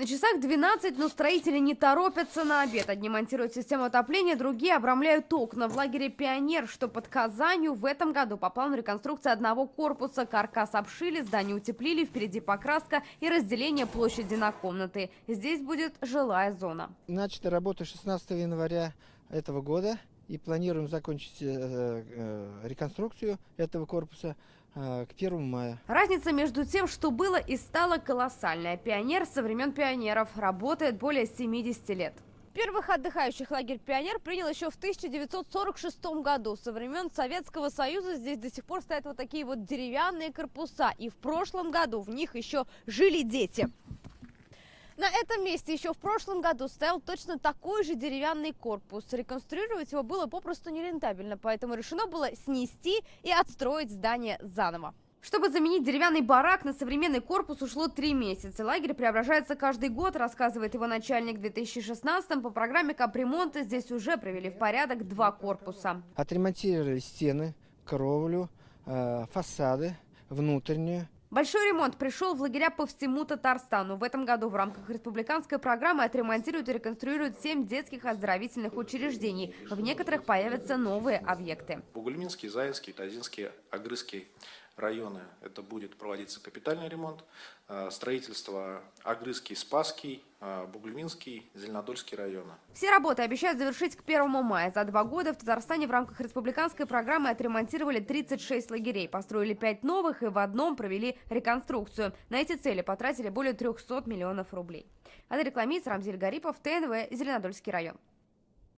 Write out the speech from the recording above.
На часах 12, но строители не торопятся на обед. Одни монтируют систему отопления, другие обрамляют окна. В лагере «Пионер», что под Казанью, в этом году по плану реконструкция одного корпуса. Каркас обшили, здание утеплили, впереди покраска и разделение площади на комнаты. Здесь будет жилая зона. Начата работа 16 января этого года. И планируем закончить реконструкцию этого корпуса к 1 мая. Разница между тем, что было и стало, колоссальная. «Пионер» со времен пионеров работает более 70 лет. Первых отдыхающих лагерь «Пионер» принял еще в 1946 году. Со времен Советского Союза здесь до сих пор стоят вот такие вот деревянные корпуса. И в прошлом году в них еще жили дети. На этом месте еще в прошлом году стоял точно такой же деревянный корпус. Реконструировать его было попросту нерентабельно, поэтому решено было снести и отстроить здание заново. Чтобы заменить деревянный барак на современный корпус, ушло 3 месяца. Лагерь преображается каждый год, рассказывает его начальник. В 2016-м по программе капремонта здесь уже привели в порядок 2 корпуса. Отремонтировали стены, кровлю, фасады, внутреннюю. Большой ремонт пришел в лагеря по всему Татарстану. В этом году в рамках республиканской программы отремонтируют и реконструируют 7 детских оздоровительных учреждений. В некоторых появятся новые объекты. Бугульминский, Заинский, Тазинский, Агрызский районы. Это будет проводиться капитальный ремонт. Строительство Агрызский, Спасский, Бугульминский, Зеленодольский районы. Все работы обещают завершить к 1 мая. За 2 года в Татарстане в рамках республиканской программы отремонтировали 36 лагерей, построили 5 новых и в одном провели реконструкцию. На эти цели потратили более 300 миллионов рублей. Адель Рамзиль Гарипов, ТНВ, Зеленодольский район.